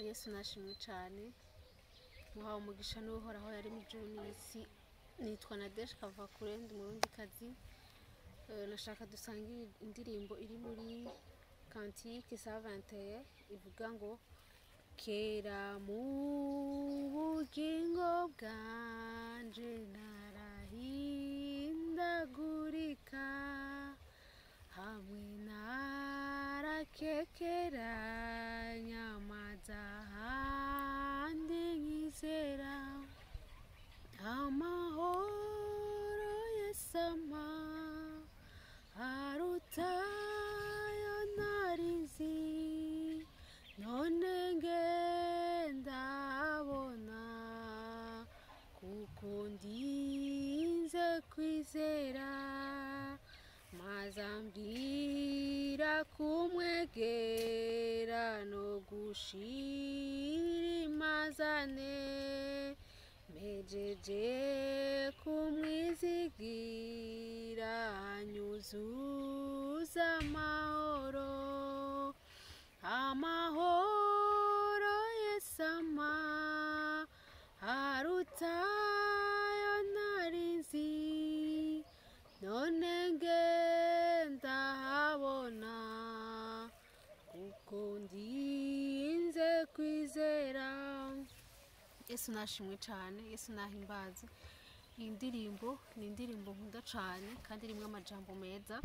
Yesu nashimwe cyane muhawe umugisha n'uhoraho yari mu Jonisi nitwa Nadesha kava kure ndi murundi kazi nashaka dusanga indirimbo iri muri Cantique 121 ivuga ngo kera mu bugingo bwanje narahindagurika hamwe narakekeranya amazahandi nkizera amahoro yesama Aruta yo narinzi none ngendabona kuko ndinze kwizera mazambira kumwegera no gushimazane mejeje kumwizigira anyuzuza amahoro yesama Aruta yo narinzi none ngendahabona kuko ndinze kwizera. Yesu nashimwe cyane, Yesu nahimbaze. Iyi ndirimbo ni indirimbo nkunda cyane kandi irimwe amajambo meza.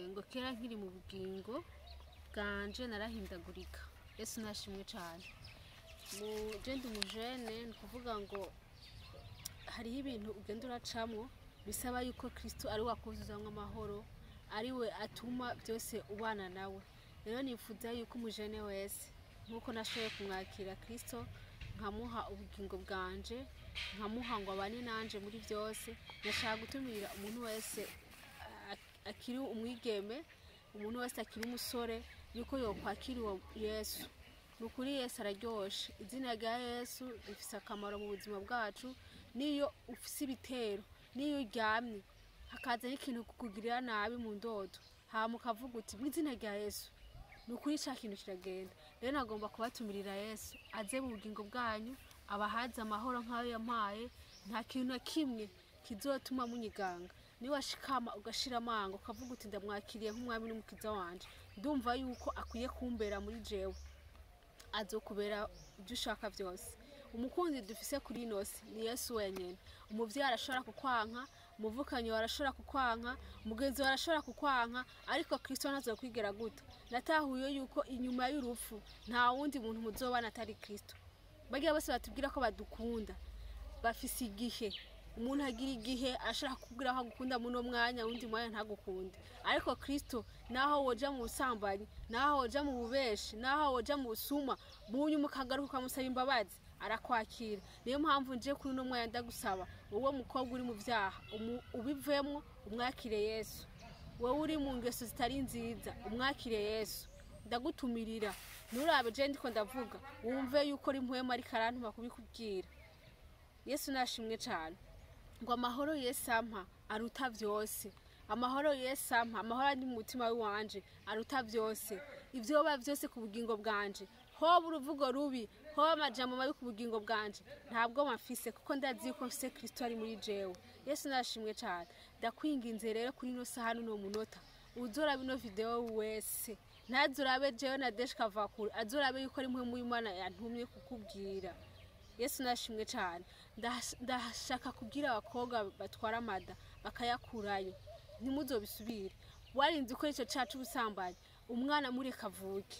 Ngo kera nkiri mu bugingo bwanje narahindagurika. Yesu nashimwe cyane. Mu genda umujene ni kuvuga ngo hariho ibintu ugenda uracamo bisaba yuko Kristo ari wakuzuzamwe amahoro, ari we atuma byose ubana nawe. Rero nifuza yuko umujene wese nkuko nashoboye kumwakira Kristo nkamuha ubugingo bwanje, nkamuha ngo abane nanje muri byose. Nashaka gutumira umuntu wese akiri umwigeme, umuntu wese akiri umusore yuko yokwakira uwo Yesu. Nukuri Yesu araryoshe. Izina rya Yesu rifise akamaro mu buzima bwacu. Niyo ufise ibitero, niyo uryamye hakaza n'ikintu kukugirira nabi mu ndodo, hama ukavuga uti mu izina rya Yesu nukuri ca kintu kiragenda. Rero nagomba kubatumirira Yesu aze mu bugingo bwanyu, abahaza amahoro nk'ayo yampaye. Nta kintu na kimwe kizotuma munyiganga. Ni washikama ugashira amanga ukavuga uti ndamwakiriye nk'umwami n'umukiza wanje, ndumva yuko akwiye kumbera muri jewe, azokubera ibyo ushaka byose. Umukunzi dufise kuri inosi ni Yesu wenyene. Umuvyeyi arashobora kukwanka, umuvukanyi arashobora kukwanka, umugenzi arashobora kukwanka, ariko Kristo ntazokwigera guta. Natahuye yuko inyuma y'urupfu nta wundi muntu muzobana atari Kristo. Bagiye bose batubwira ko badukunda, bafise igihe. Umuntu agira igihe ashaka kubwira ko agukunda muno mwanya, undi mwanya ntagukunde. Ariko Kristo naho woja mu busambanyi, naho woja mu bubeshi, naho woja mu busuma, bunyu mukagaruka ukamusaba imbabazi, arakwakira. Niyo mpamvu nje kuri no mwanya ndagusaba wowe mukobwa uri mu vyaha ubivemo umwakire Yesu. Wowe uri mu ngeso zitari nziza umwakire Yesu. Ndagutumirira nurabe je ndiko ndavuga wumve yuko uri mpwema ari karantuma kubikubwira. Yesu nashimwe cyane. Ngo amahoro Yesu ampa aruta byose. Amahoro Yesu ampa, amahoro ari mu mutima wanje aruta byose. Ivyo ba byose ku bugingo bwanje, hoba uruvugo rubi, hoba amajambo mabi ku bugingo bwanje, ntabwo mafise kuko ndazi ko mfise Kristo ari muri jewe. Yesu nashimwe cyane. Ndakwinginze rero kuri no saha no munota uzora bino video wese ntazorabe jewe Nadesha kava kure, azorabe yuko ari mwe mu Imana yantumye kukubwira. Yesu nashimwe cyane. Ndashaka kubwira abakobwa batwara amada bakayakurayo, ntimuzobisubire. Warinzi ko ico cacu busambanyi umwana muri kavuke.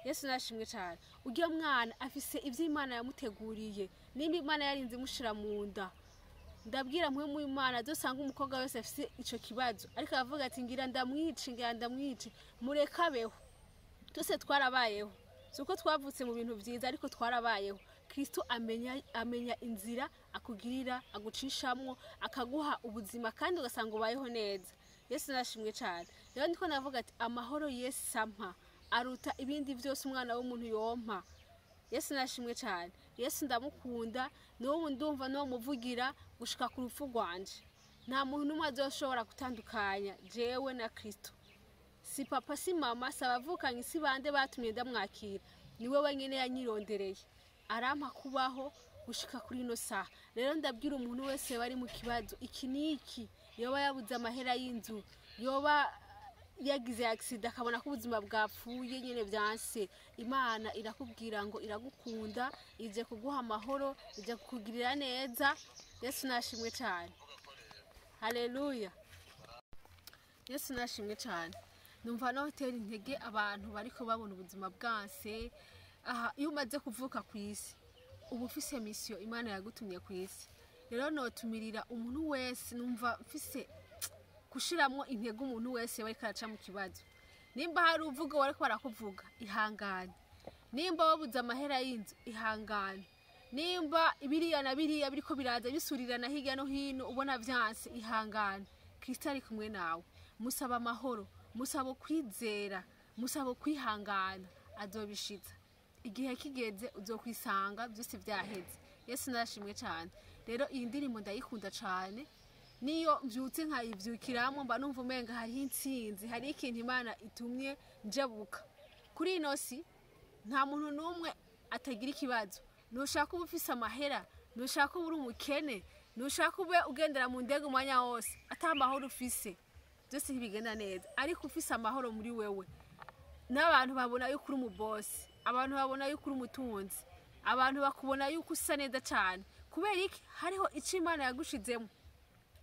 Yesu nashimwe cyane. Ugiye mwana afise ivyo Imana yamuteguriye, nimba Imana yarinze mushira mu nda. Ndabwira mwe mu Imana azosanga umukobwa wese afise ico kibazo, ariko avuga ati ngira ndamwice, murekabeho. Tose twarabayeho. Suko twavutse mu bintu vyiza, ariko twarabayeho. Kristo amenya inzira akugirira, agucishamwo, akaguha ubuzima kandi ugasanga ubayeho neza. Yesu nashimwe cyane. Rero ndiko navuga ati amahoro Yesu ampa aruta ibindi byose umwana w'umuntu yompa. Yesu nashimwe cyane. Yesu ndamukunda, n'ubu ndumva no muvugira gushika ku rupfu rwanje. Nta muntu numwe azoshobora gutandukanya jewe na Kristo. Si papa si mama sabavukanyi si bande batumye ndamwakira. niwe wenyine yanyirondereye arampa kubaho gushika kuri ino saha. Rero ndabwira umuntu wese bari mu kibazo iki niki, yoba yabuze amahera y'inzu, yoba yagize accident akabona ko ubuzima bwapfuye nyene byanse, Imana irakubwira ngo iragukunda, ije kuguha amahoro, ije kukugirira neza. Yesu nashimwe cyane. Haleluya. Yesu nashimwe cyane. Numva no hoteli intege abantu bariko babona ubuzima bwanse. Aha iyo umaze kuvuka ku isi ubu ufise mission Imana yagutumye ku isi. Rero notumirira umuntu wese, numva mfise kushiramwo intego umuntu wese bari karaca mu kibazo. Nimba hari uvuga wari ko barakuvuga, ihangane. Nimba wabuze amahera y'inzu, ihangane. Nimba ibiriya na biriya biriko biraza bisurirana hirya no hino ubona vyanse, ihangane. Kristo ari kumwe nawe. Musaba amahoro, musaba kwizera, musaba kwihangana, azobishitsa. Igihe kigeze uzokwisanga byose byaheze. Yesu nashimwe cyane. Rero iyi ndirimbo ndayikunda cyane. Niyo mbyutse nkayivyukiramo mba numva umenga hari intsinzi, hari ikintu Imana itumye njabuka. Kuri ino si nta muntu numwe atagira ikibazo. Nushaka uba ufise amahera, nushaka uba uri umukene, nushaka ube ugendera mu ndege umwanya wose, atamahoro ufise byose ntibigenda neza. Ariko ufise amahoro muri wewe, n'abantu babona yuko uri umubosi, abantu babona yuko uri umutunzi, abantu bakubona yuko usa neza cyane. Kubera iki? Hariho icyo Imana yagushizemo.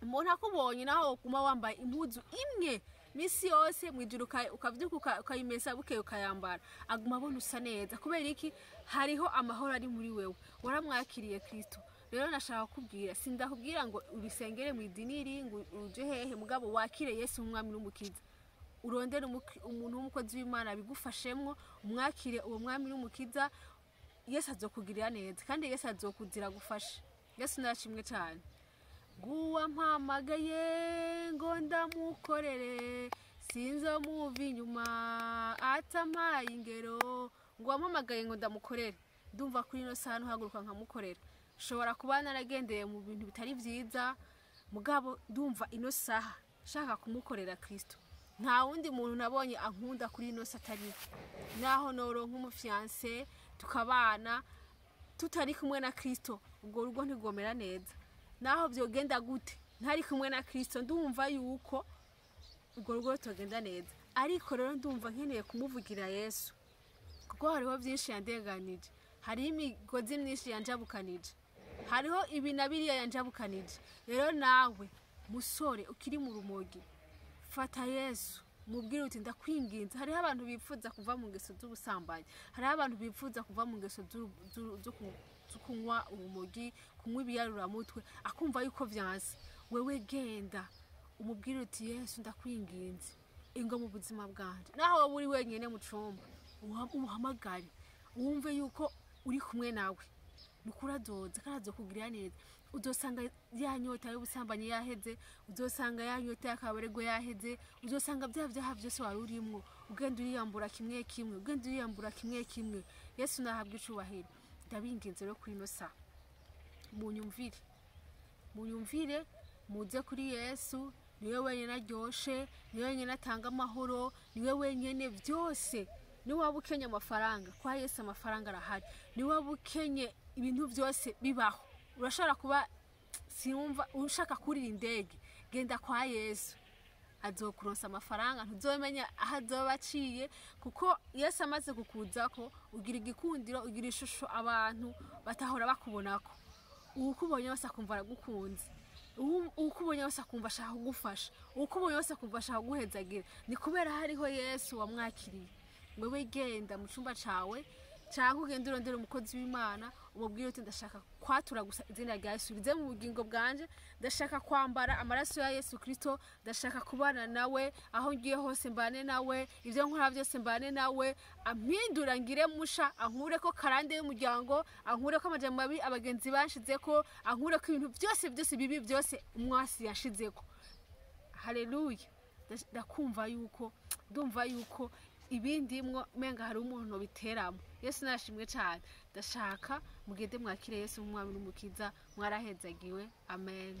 Umuntu akubonye naho ukuma wambaye impuzu imwe misi yose mwijuru ukavyuka ukayimesa buke ukayambara, aguma abona usa neza. Kubera iki? Hariho amahoro ari muri wewe, waramwakiriye Kristo. Rero nashaka kubwira, sindakubwira ngo ubisengere mu idiniri ngo uje hehe, mugabo wakire Yesu umwami n'umukiza. Urondera umuntu w'umukozi w'Imana bigufashemwo, umwakire uwo mwami n'umukiza. Yesu azokugirira neza kandi Yesu azokuzira gufasha. Yesu nashimwe cyane. Guwa mpamagaye ngo ndamukorere, sinzo muvi inyuma atamaye ingero. Guwa mpamagaye ngo ndamukorere, ndumva kuri ino saha ntuhaguruka nkamukorera. Shobora kuba naragendeye mu bintu bitari vyiza, mugabo ndumva ino saha shaka kumukorera Kristo. Nta wundi muntu nabonye ankunda kuri ino satari. Naho noronka umufiance tukabana tutari kumwe na Kristo, ubwo rugo ntigomera neza. Naho byogenda gute ntari kumwe na Kristo, ndumva yuko ubwo rugo rutogenda neza. Ariko rero ndumva nkeneye kumuvugira Yesu, kuko hariho byinshi yandeganije, hari imigozi myinshi yanjabukanije, hariho ibi na biriya yanjabukanije. Rero nawe musore ukiri mu rumogi, fata Yesu, mubwire uti ndakwinginze. Hariho abantu bipfuza kuva mu ngeso z'ubusambanyi, hariho abantu bipfuza kuva mu ngeso zo kunywa urumogi, kunywa ibiyaruramutwe, akumva yuko vyanse. Wewe genda umubwire uti Yesu ndakwinginze, ingo mu buzima bwanje. Naho uri wenyene mu cumba, umuhamagare, wumve yuko uri kumwe nawe, nukuradoza karazokugirira neza. Uzosanga ya nyota y'ubusambanyi yaheze, uzosanga ya nyota y'akabarego yaheze, uzosanga bya byaha byose wari urimo ugenda uriyambura kimwe kimwe, ugenda uriyambura kimwe kimwe. Yesu nahabwe icubahiro. Ndabinginze rero kuri ino saha munyumvire, muze kuri Yesu. Niwe wenyene aryoshe, niwe wenyene atanga amahoro, niwe wenyene byose. Ni waba ukenye amafaranga, kwa Yesu amafaranga arahari. Ni waba ukenye ibintu byose bibaho, urashobora kuba sinumva ushaka kurira indege, genda kwa Yesu, azokuronsa amafaranga. Ntuzomenya aho azoba aciye, kuko Yesu amaze kukuzako ugira igikundiro, ugira ishusho abantu batahora bakubonako. Ukubonye wese akumva aragukunze, ukubonye wese akumva ashaka kugufasha, ukubonye wese akumva ashaka kuguhezagira. Ni kubera hariho Yesu wamwakiriye. Wewe genda mu cyumba cawe, cyangwa ugende urondera umukozi w'Imana, umubwire uti ndashaka kwatura gusa izina rya Yesu rize mu bugingo bwanje, ndashaka kwambara amaraso ya Yesu Kristo, ndashaka kubana nawe aho ngiye hose, mbane nawe, ivyo nkora byose mbane nawe, ampindura ngire musha, ankure ko karande y'umuryango, ankure ko amajambo mabi abagenzi banshizeko, ankure ko ibintu byose bibi byose umwasi yashizeko. Haleluya. Ndakumva yuko, ndumva yuko ibindi mwo menga hari umuntu biteramo. Yesu nashimwe cyane. Ndashaka mugende mwakire Yesu umwami n'umukiza, mwarahezagiwe. Amen.